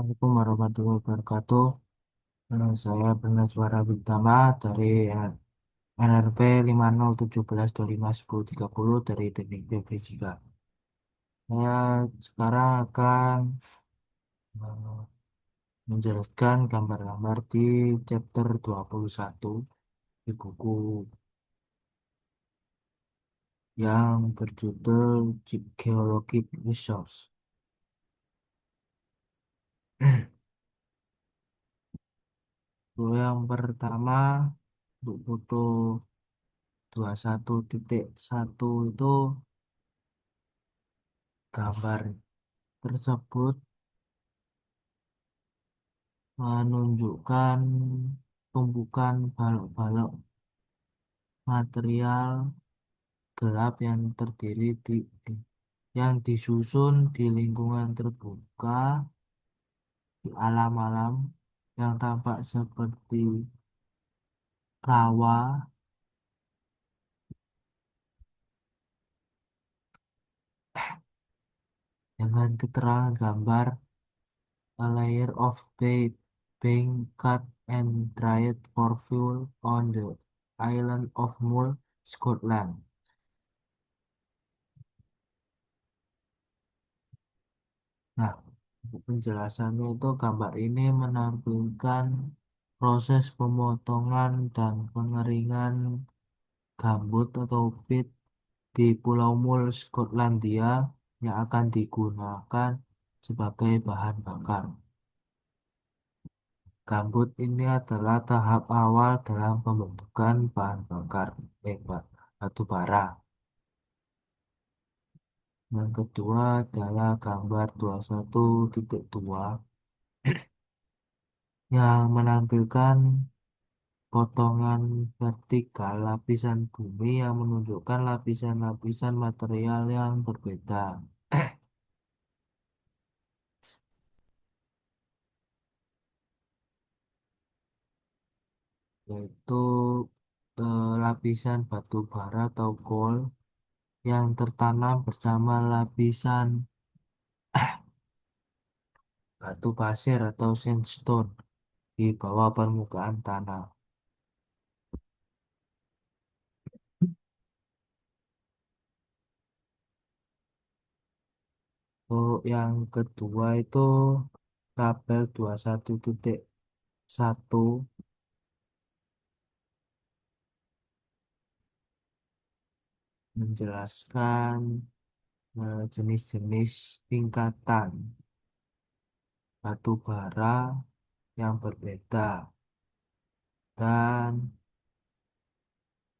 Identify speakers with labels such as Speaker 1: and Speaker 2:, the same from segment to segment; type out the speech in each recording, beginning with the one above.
Speaker 1: Assalamualaikum warahmatullahi wabarakatuh. Saya Bernazwara Bintama dari NRP 5017251030 dari Teknik Geofisika. Saya sekarang akan eh, menjelaskan gambar-gambar di chapter 21 di buku yang berjudul Geologic Resource. Yang pertama, untuk foto 21.1 itu gambar tersebut menunjukkan tumpukan balok-balok material gelap yang disusun di lingkungan terbuka di alam-alam yang tampak seperti rawa dengan keterangan gambar a layer of bait being cut and dried for fuel on the island of Mull, Scotland. Nah, untuk penjelasannya itu gambar ini menampilkan proses pemotongan dan pengeringan gambut atau peat di Pulau Mull, Skotlandia yang akan digunakan sebagai bahan bakar. Gambut ini adalah tahap awal dalam pembentukan bahan bakar batu bara. Yang kedua adalah gambar 21.2 yang menampilkan potongan vertikal lapisan bumi yang menunjukkan lapisan-lapisan material yang berbeda, yaitu lapisan batu bara atau coal yang tertanam bersama lapisan batu pasir atau sandstone di bawah permukaan tanah. Untuk yang kedua itu tabel 21.1 menjelaskan jenis-jenis tingkatan batu bara yang berbeda dan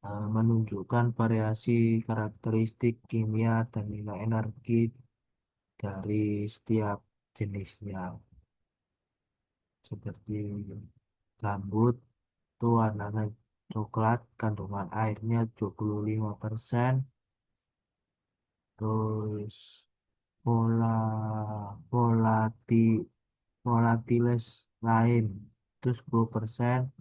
Speaker 1: menunjukkan variasi karakteristik kimia dan nilai energi dari setiap jenisnya. Seperti gambut itu warnanya coklat, kandungan airnya 25%, terus pola polati volatiles lain itu 10%,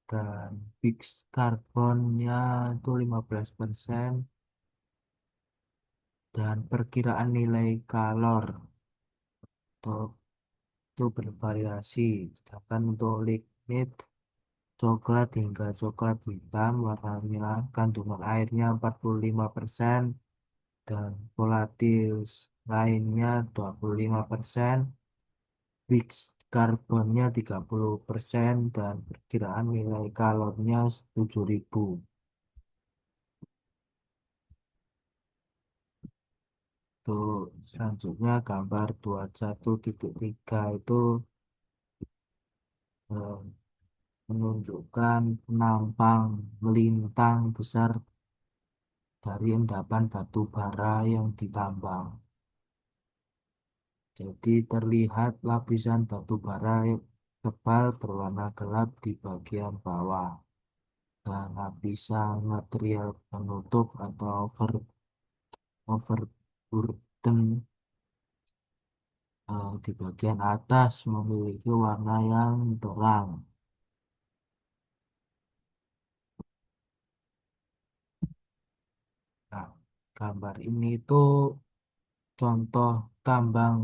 Speaker 1: dan fix karbonnya itu 15%, dan perkiraan nilai kalor untuk itu bervariasi. Sedangkan untuk lignit coklat hingga coklat hitam warnanya kandungan airnya 45%, dan volatil lainnya 25%, fix karbonnya 30%, dan perkiraan nilai kalornya 7.000. Untuk selanjutnya gambar 21.3 itu eh, menunjukkan penampang melintang besar dari endapan batu bara yang ditambang. Jadi terlihat lapisan batu bara tebal berwarna gelap di bagian bawah dan lapisan material penutup atau overburden di bagian atas memiliki warna yang terang. Nah, gambar ini tuh contoh tambang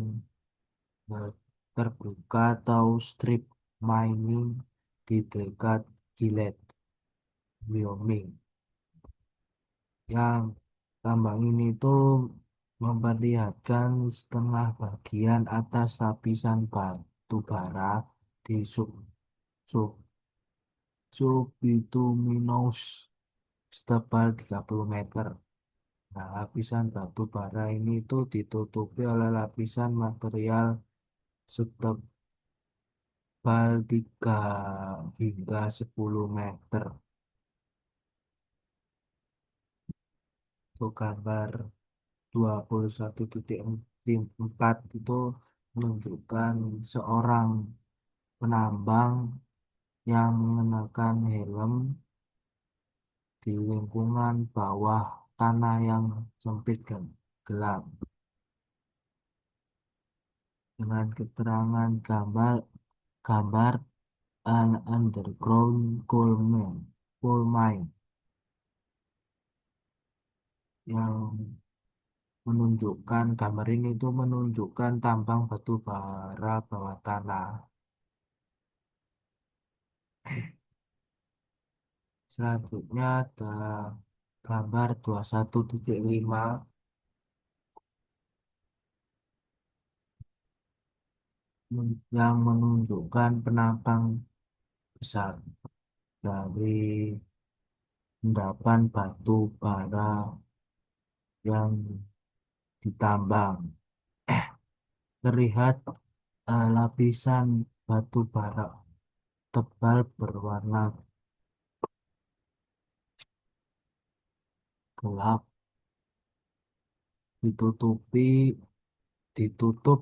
Speaker 1: terbuka atau strip mining di dekat Gillette, Wyoming. Yang tambang ini tuh memperlihatkan setengah bagian atas lapisan batu bara di sub subbituminous setebal 30 meter. Nah, lapisan batu bara ini tuh ditutupi oleh lapisan material setebal 3 hingga 10 meter. Untuk gambar 21.4 itu menunjukkan seorang penambang yang mengenakan helm di lingkungan bawah tanah yang sempit dan gelap. Dengan keterangan gambar gambar an underground coal mine yang menunjukkan gambar ini itu menunjukkan tambang batu bara bawah tanah. Selanjutnya ada gambar 21.5 yang menunjukkan penambang besar dari endapan batu bara yang ditambang. Terlihat lapisan batu bara tebal berwarna gelap ditutupi ditutup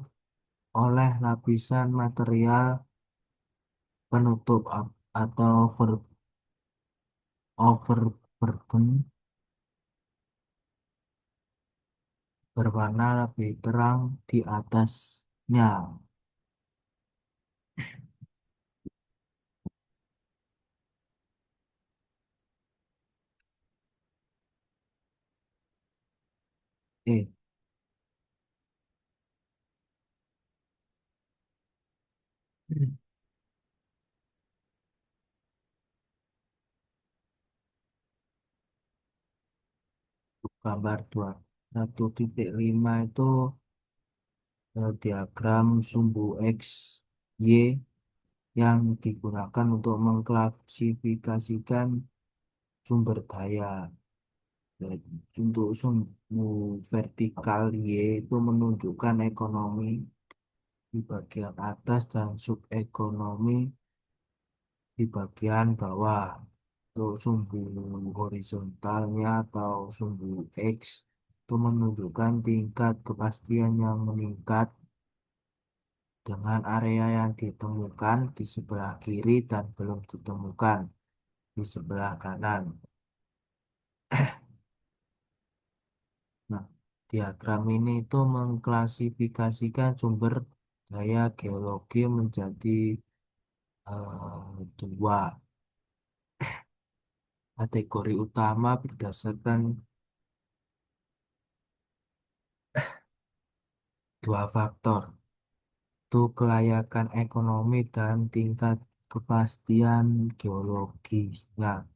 Speaker 1: oleh lapisan material penutup atau overburden berwarna lebih terang di atasnya. Eh, gambar 21.5 itu diagram sumbu X, Y yang digunakan untuk mengklasifikasikan sumber daya. Dan untuk sumbu vertikal Y itu menunjukkan ekonomi di bagian atas dan subekonomi di bagian bawah. Untuk sumbu horizontalnya atau sumbu X itu menunjukkan tingkat kepastian yang meningkat dengan area yang ditemukan di sebelah kiri dan belum ditemukan di sebelah kanan. Nah, diagram ini itu mengklasifikasikan sumber daya geologi menjadi dua kategori utama berdasarkan dua faktor, itu kelayakan ekonomi dan tingkat kepastian geologisnya.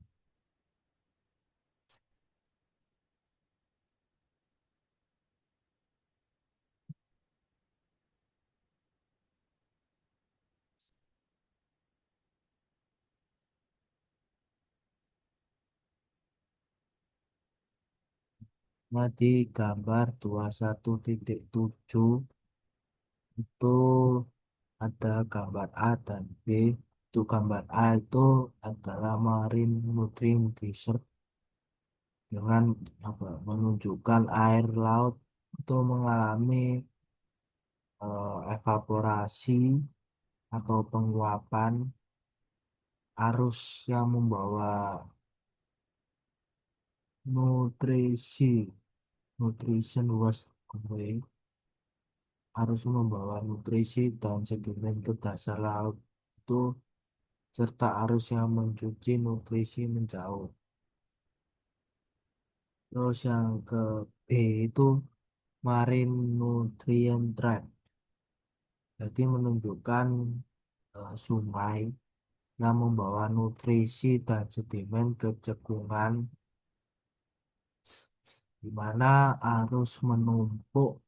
Speaker 1: Nah, di gambar 21.7 itu ada gambar A dan B. Itu gambar A itu adalah marine nutrient reserve dengan menunjukkan air laut itu mengalami evaporasi atau penguapan arus yang membawa nutrisi nutrition was away harus membawa nutrisi dan sedimen ke dasar laut itu serta arus yang mencuci nutrisi menjauh. Terus yang ke B itu marine nutrient trap. Jadi menunjukkan sungai yang membawa nutrisi dan sedimen ke cekungan di mana arus menumpuk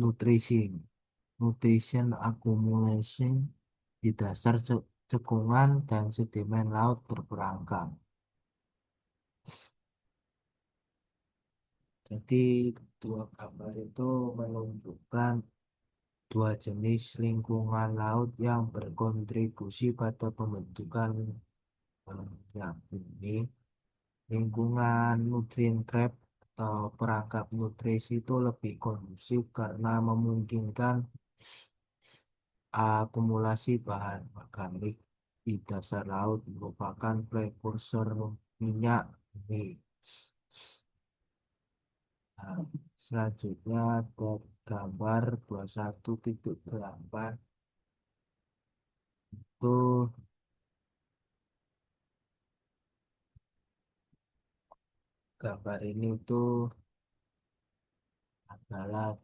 Speaker 1: nutrisi. Nutrition accumulation di dasar cekungan dan sedimen laut terperangkap. Jadi dua gambar itu menunjukkan dua jenis lingkungan laut yang berkontribusi pada pembentukan minyak bumi. Lingkungan nutrien trap atau perangkap nutrisi itu lebih kondusif karena memungkinkan akumulasi bahan organik di dasar laut merupakan prekursor minyak bumi. Nah, selanjutnya ada gambar 21.8 itu gambar ini tuh adalah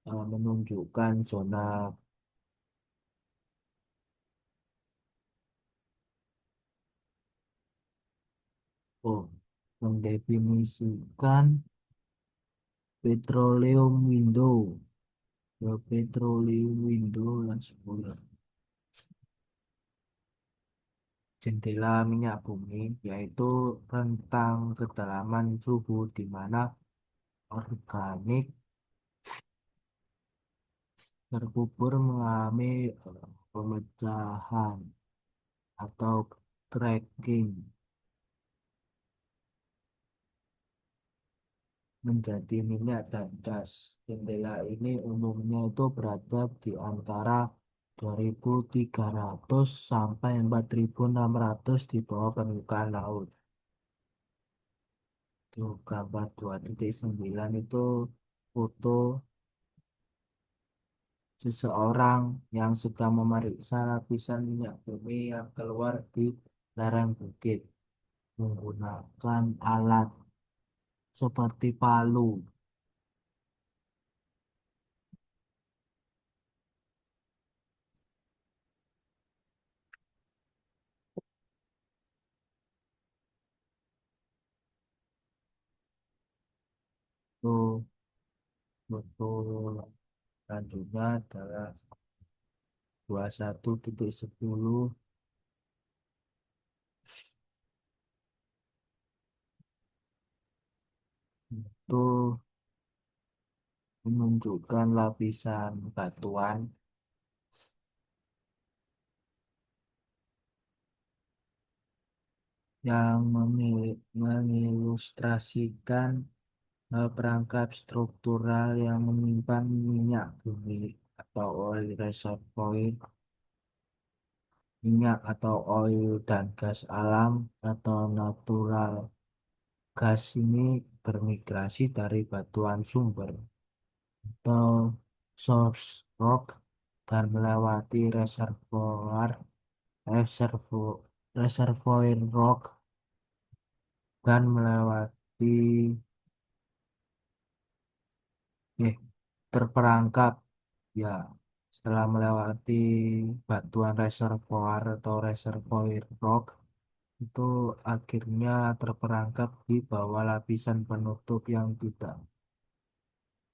Speaker 1: menunjukkan zona oh, mendefinisikan petroleum window. The petroleum window lah sebuah jendela minyak bumi, yaitu rentang kedalaman suhu di mana organik terkubur mengalami pemecahan atau cracking menjadi minyak dan gas. Jendela ini umumnya itu berada di antara 2.300 sampai 4.600 di bawah permukaan laut. Itu gambar 2.9 itu foto seseorang yang sedang memeriksa lapisan minyak bumi yang keluar di lereng bukit menggunakan alat seperti palu. Itu foto selanjutnya adalah 21.10 itu menunjukkan lapisan batuan yang mengilustrasikan perangkap struktural yang menyimpan minyak bumi atau oil reservoir, minyak atau oil dan gas alam atau natural gas ini bermigrasi dari batuan sumber atau source rock dan melewati reservoir reservoir rock dan melewati terperangkap ya setelah melewati batuan reservoir atau reservoir rock itu akhirnya terperangkap di bawah lapisan penutup yang tidak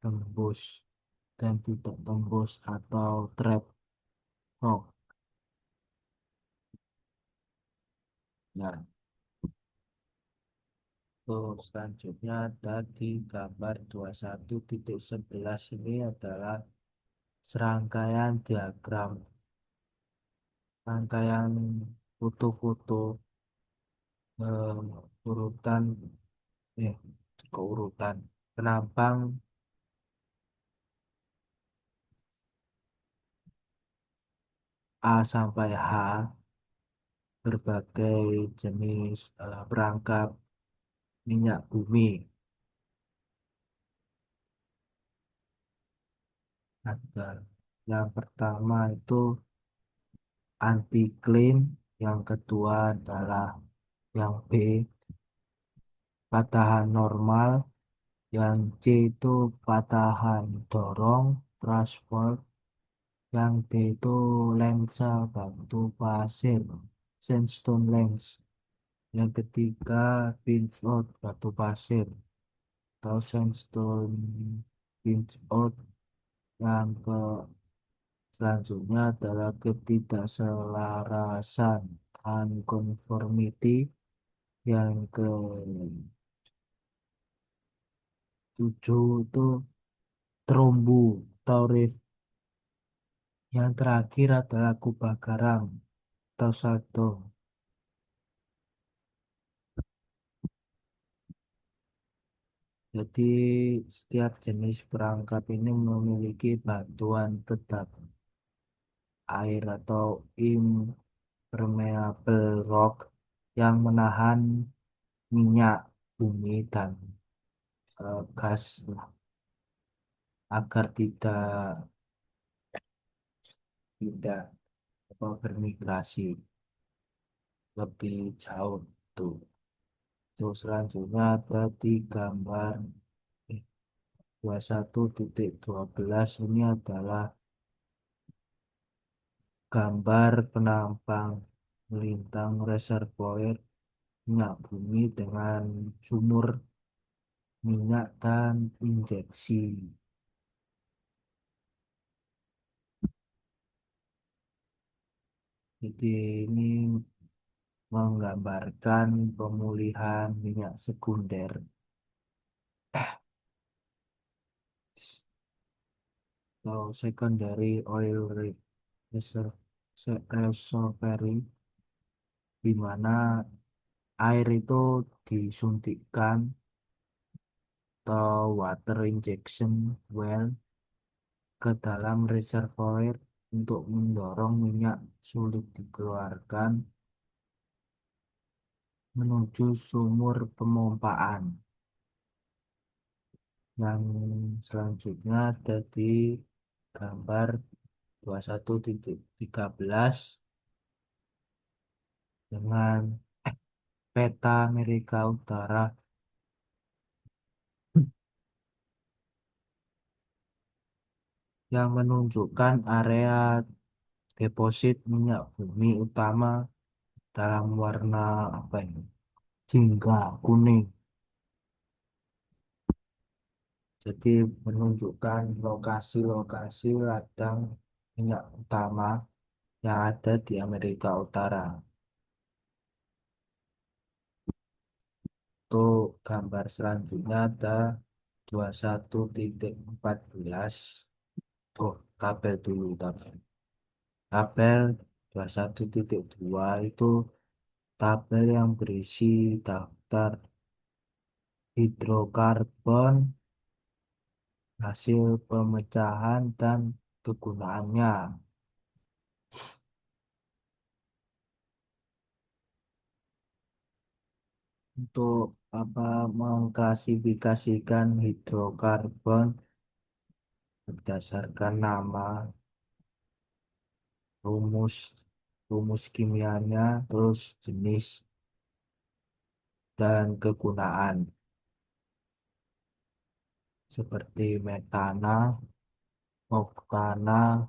Speaker 1: tembus dan tidak tembus atau trap rock. Ya, tuh, selanjutnya ada di gambar 21.11 ini adalah serangkaian diagram, rangkaian foto-foto urutan eh keurutan penampang A sampai H berbagai jenis perangkap minyak bumi. Ada yang pertama itu anti clean, yang kedua adalah yang B patahan normal, yang C itu patahan dorong, Trustful. Yang D itu lensa batu pasir, sandstone lens. Yang ketiga pinch out batu pasir atau sandstone pinch out. Yang ke selanjutnya adalah ketidakselarasan unconformity. Yang ketujuh itu terumbu atau reef. Yang terakhir adalah kubah karang atau salto. Jadi setiap jenis perangkap ini memiliki batuan tetap air atau impermeable rock yang menahan minyak bumi dan gas agar tidak bermigrasi lebih jauh tuh. Terus selanjutnya ada di gambar 21.12 ini adalah gambar penampang melintang reservoir minyak bumi dengan sumur minyak dan injeksi. Jadi ini menggambarkan pemulihan minyak sekunder atau secondary oil reserve- reservoir di mana air itu disuntikkan atau water injection well ke dalam reservoir untuk mendorong minyak sulit dikeluarkan menuju sumur pemompaan. Yang selanjutnya ada di gambar 21.13 dengan peta Amerika Utara yang menunjukkan area deposit minyak bumi utama dalam warna apa ini? Jingga kuning. Jadi menunjukkan lokasi-lokasi ladang minyak utama yang ada di Amerika Utara. Untuk gambar selanjutnya ada 21.14. Oh, tabel dulu, tabel. Tabel 21.2 itu tabel yang berisi daftar hidrokarbon, hasil pemecahan, dan kegunaannya. Untuk apa mengklasifikasikan hidrokarbon berdasarkan nama, rumus, rumus kimianya, terus jenis dan kegunaan seperti metana, oktana.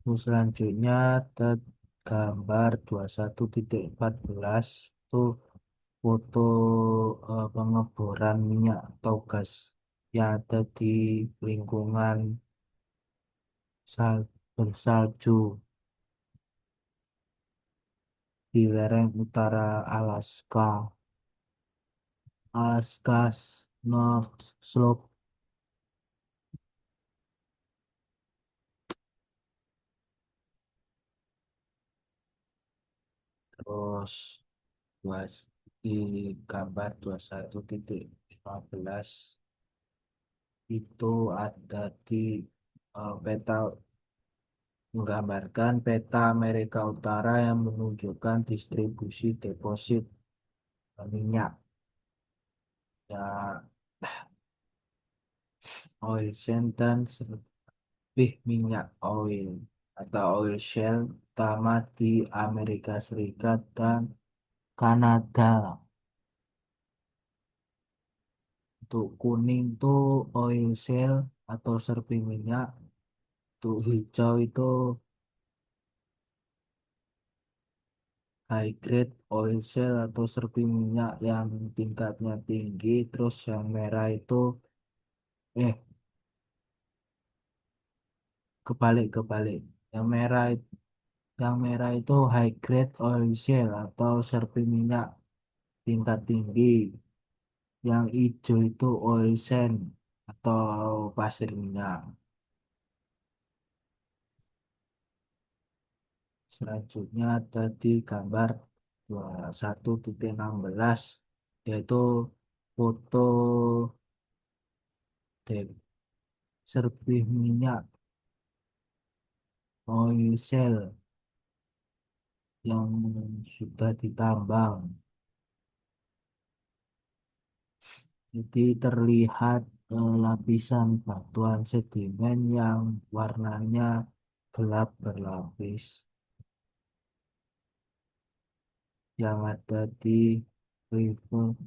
Speaker 1: Terus selanjutnya ada gambar 21.14 itu foto pengeboran minyak atau gas yang ada di lingkungan bersalju di lereng utara Alaska, Alaska's North Slope. Terus buat di gambar 21.15 itu ada di peta menggambarkan peta Amerika Utara yang menunjukkan distribusi deposit minyak ya oil shale dan lebih minyak oil atau oil shale utama di Amerika Serikat dan Kanada. Untuk kuning tuh oil shale atau serping minyak. Untuk hijau itu high grade oil shale atau serping minyak yang tingkatnya tinggi. Terus yang merah itu eh kebalik. Yang merah yang merah itu high grade oil shale atau serping minyak tingkat tinggi. Yang hijau itu oil sand atau pasir minyak. Selanjutnya ada di gambar 21.16 yaitu foto dari serbih minyak oil shale yang sudah ditambang. Jadi terlihat lapisan batuan sedimen yang warnanya gelap berlapis yang ada di River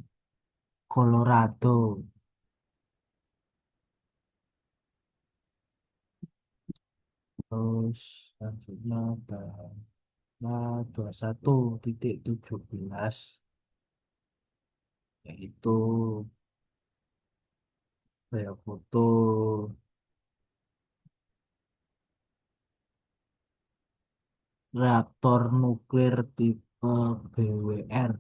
Speaker 1: Colorado. Terus selanjutnya ada 21.17 yaitu kayak foto reaktor nuklir tipe BWR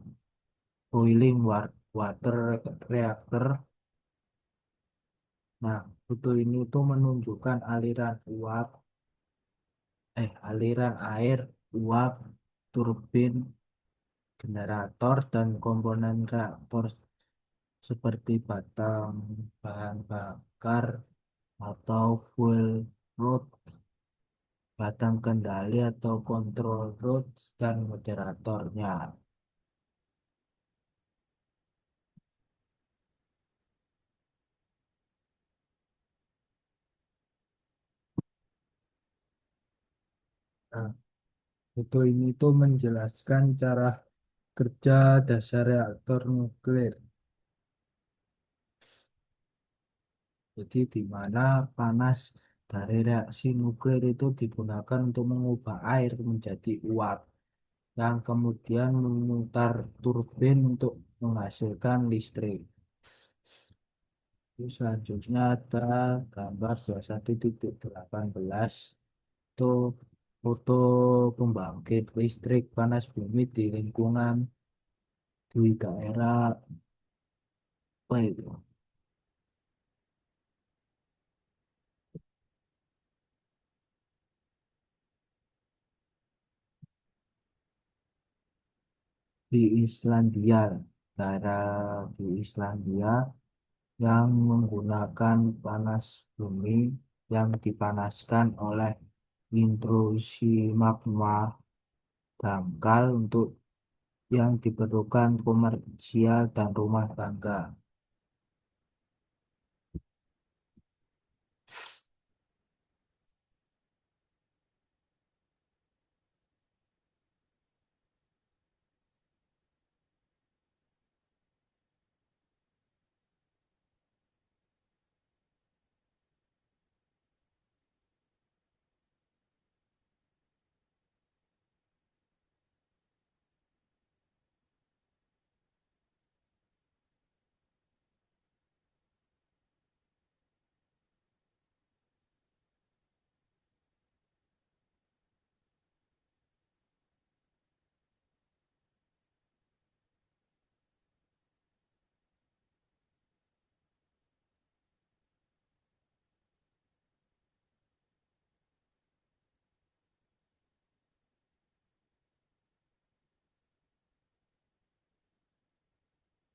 Speaker 1: Water Reactor. Nah, foto ini tuh menunjukkan aliran air, uap, turbin, generator, dan komponen reaktor seperti batang, bahan bakar, atau fuel rod, batang kendali atau control rod, dan moderatornya. Nah, foto ini tuh menjelaskan cara kerja dasar reaktor nuklir. Jadi di mana panas dari reaksi nuklir itu digunakan untuk mengubah air menjadi uap yang kemudian memutar turbin untuk menghasilkan listrik. Terus selanjutnya ada gambar 21.18 itu foto pembangkit listrik panas bumi di lingkungan di daerah apa itu di Islandia, daerah di Islandia yang menggunakan panas bumi yang dipanaskan oleh intrusi magma dangkal untuk yang diperlukan komersial dan rumah tangga.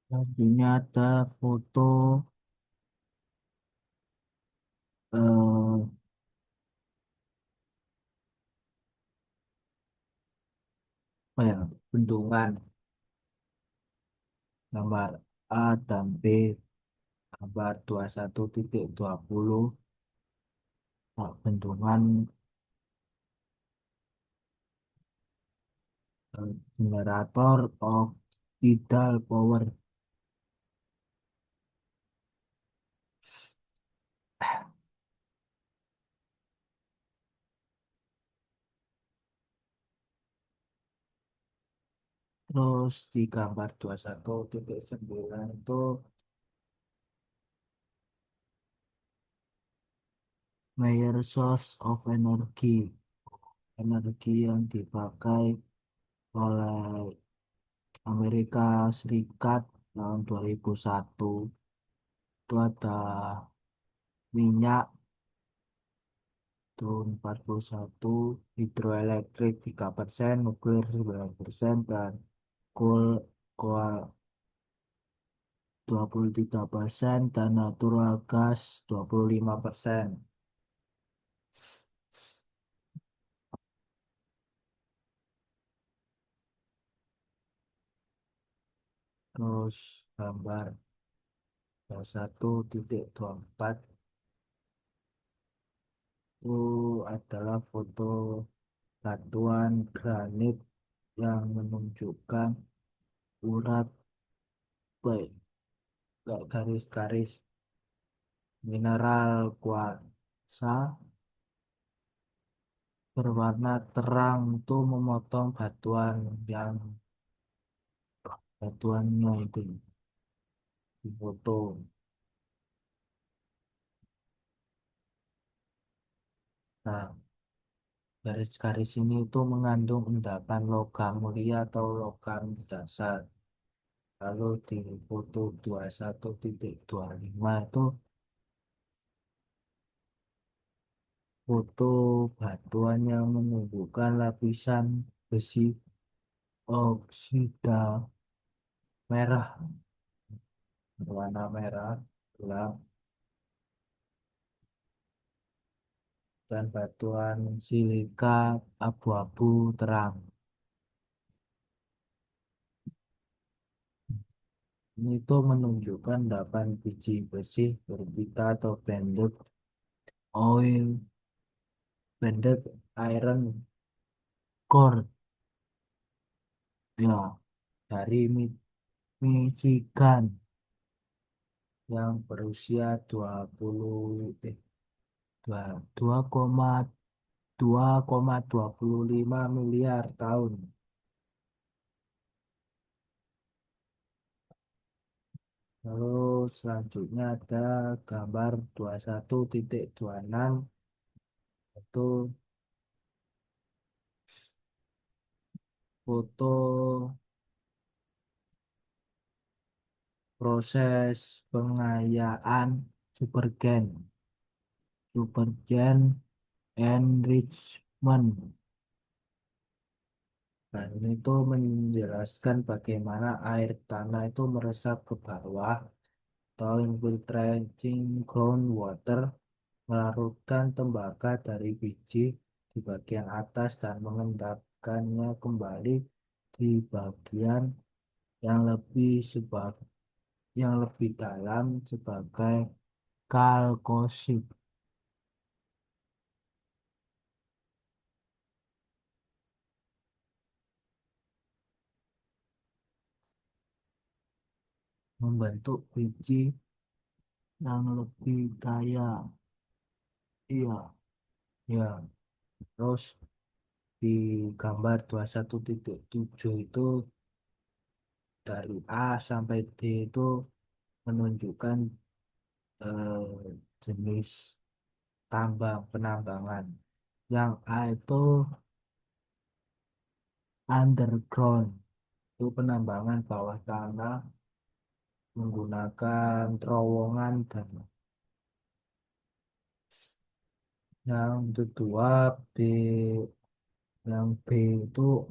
Speaker 1: Selanjutnya ada foto eh, apa ya, bendungan gambar A dan B, gambar 21.20 bendungan generator of tidal power Terus di gambar 21.9 itu major source of energy. Energi yang dipakai oleh Amerika Serikat tahun 2001 itu ada minyak itu 41, hidroelektrik 3%, nuklir 9%, dan coal, coal 23%, dan natural gas 25%. Terus gambar 21.24 itu adalah foto batuan granit yang menunjukkan urat baik kayak garis-garis mineral kuarsa berwarna terang itu memotong yang batuannya itu di foto. Nah, garis-garis ini itu mengandung endapan logam mulia atau logam dasar. Lalu di foto 21.25 itu foto batuan yang menunjukkan lapisan besi oksida merah berwarna merah gelap dan batuan silika abu-abu terang. Ini tuh menunjukkan 8 biji besi berbita atau banded iron core ya dari Michigan yang berusia 2,25 miliar tahun. Lalu selanjutnya ada gambar 21.26 itu foto proses pengayaan supergen, supergen enrichment. Nah, ini tuh menjelaskan bagaimana air tanah itu meresap ke bawah atau infiltrating groundwater, melarutkan tembaga dari biji di bagian atas dan mengendapkannya kembali di bagian yang lebih yang lebih dalam sebagai kalkosit, membentuk biji yang lebih kaya. Iya, ya. Terus di gambar 21.7 itu dari A sampai D itu menunjukkan jenis penambangan. Yang A itu underground, itu penambangan bawah tanah menggunakan terowongan dan yang kedua yang B itu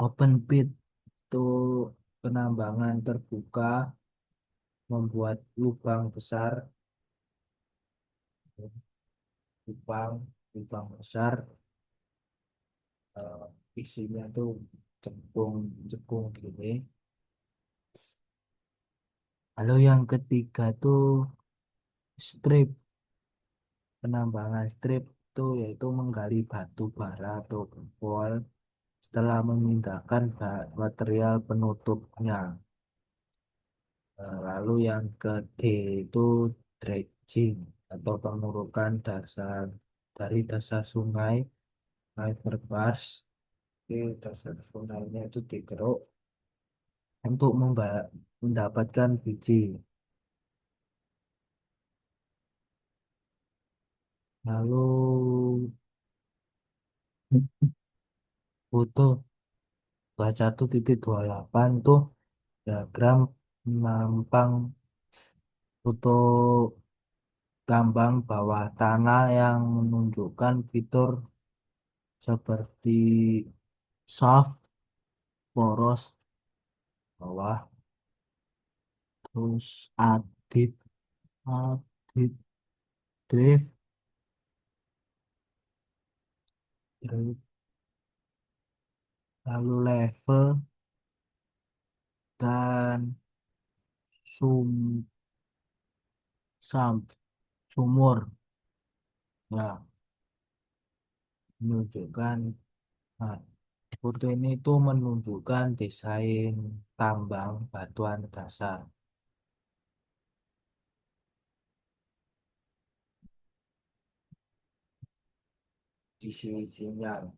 Speaker 1: open pit, itu penambangan terbuka membuat lubang besar, lubang lubang besar, eh, isinya tuh cekung cekung gini. Lalu yang ketiga tuh strip, penambangan strip itu yaitu menggali batu bara atau wall setelah memindahkan material penutupnya. Lalu yang ke D itu dredging atau pengurukan dasar dari dasar sungai river bars Oke, dasar fungainya itu dikeruk untuk mendapatkan biji. Lalu foto 21.28 tuh diagram menampang foto tambang bawah tanah yang menunjukkan fitur seperti shaft, poros bawah, terus adit, adit drift, drift, lalu level dan sum, sumur. Ya, menunjukkan. Nah, foto ini tuh menunjukkan desain tambang batuan dasar. Isi-isinya.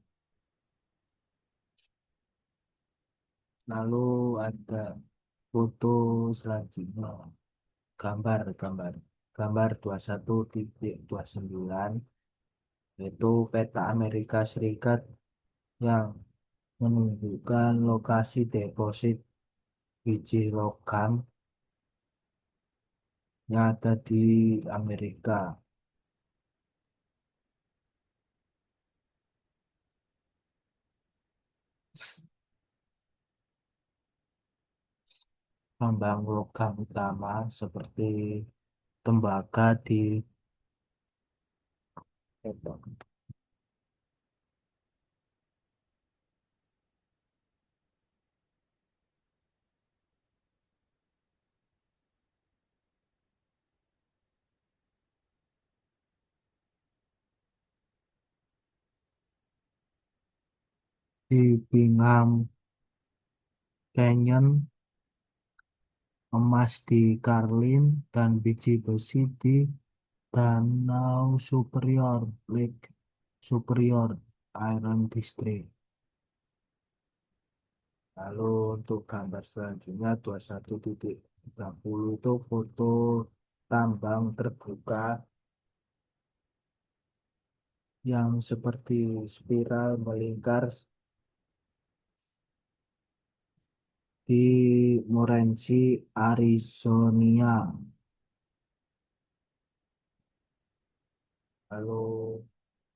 Speaker 1: Lalu ada foto selanjutnya. Gambar. Gambar 21.29 yaitu peta Amerika Serikat yang menunjukkan lokasi deposit biji logam yang ada di Amerika. Tambang logam utama seperti tembaga di Bingham Canyon, emas di Carlin, dan biji besi di Danau Superior, Lake Superior, Iron District. Lalu untuk gambar selanjutnya 21.30 itu foto tambang terbuka yang seperti spiral melingkar di Morenci, Arizona. Lalu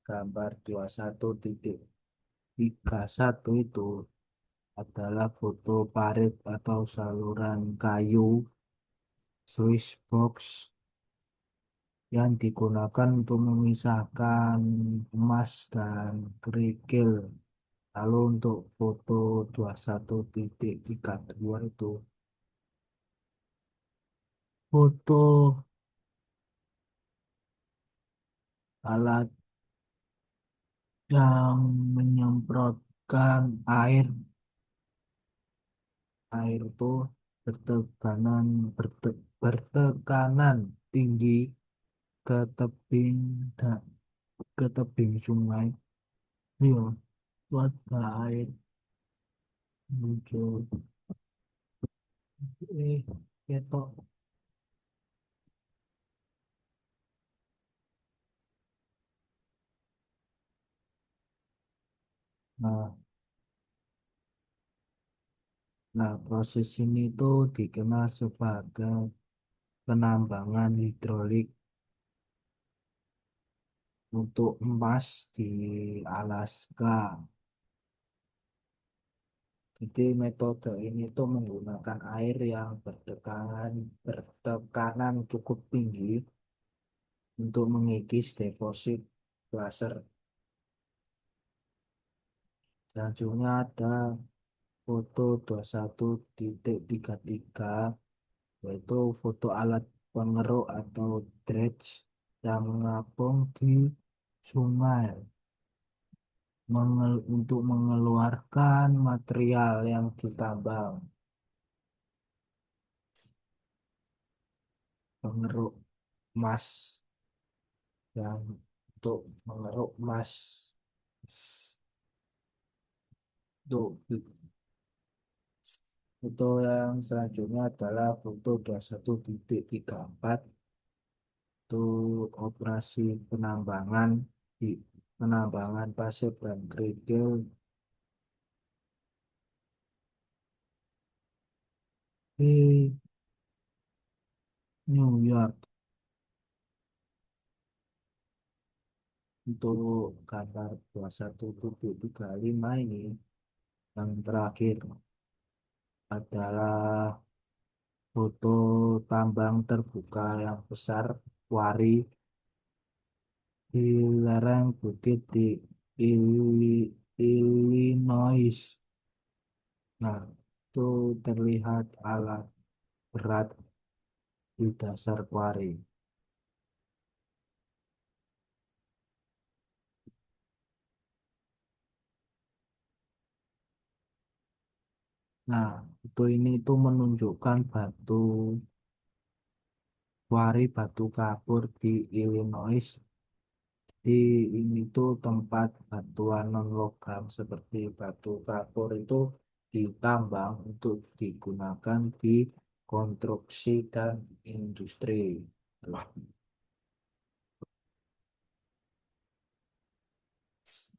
Speaker 1: gambar 21.31 itu adalah foto parit atau saluran kayu Swiss box yang digunakan untuk memisahkan emas dan kerikil. Lalu untuk foto 21.32 itu foto alat yang menyemprotkan air. Air itu bertekanan tinggi ke tebing dan ke tebing sungai. Iya, buat air muncul. Ketok. Nah, proses ini tuh dikenal sebagai penambangan hidrolik untuk emas di Alaska. Jadi metode ini tuh menggunakan air yang bertekanan cukup tinggi untuk mengikis deposit laser. Selanjutnya ada foto 21.33 yaitu foto alat pengeruk atau dredge yang mengapung di sungai untuk mengeluarkan material yang ditambang. Pengeruk emas yang untuk mengeruk emas. Tuh, foto yang selanjutnya adalah foto 21.34 itu operasi penambangan di penambangan pasir dan kerikil di New York. Untuk gambar 21.35 ini yang terakhir adalah foto tambang terbuka yang besar Wari di lereng bukit di Illinois. Nah, itu terlihat alat berat di dasar kuari. Nah, itu ini tuh menunjukkan batu kuari batu kapur di Illinois. Di ini tuh tempat batuan non logam seperti batu kapur itu ditambang untuk digunakan di konstruksi dan industri.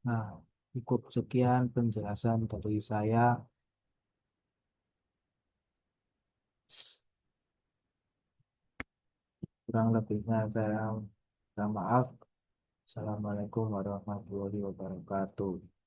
Speaker 1: Nah, cukup sekian penjelasan dari saya. Kurang lebihnya saya minta maaf. Assalamualaikum warahmatullahi wabarakatuh.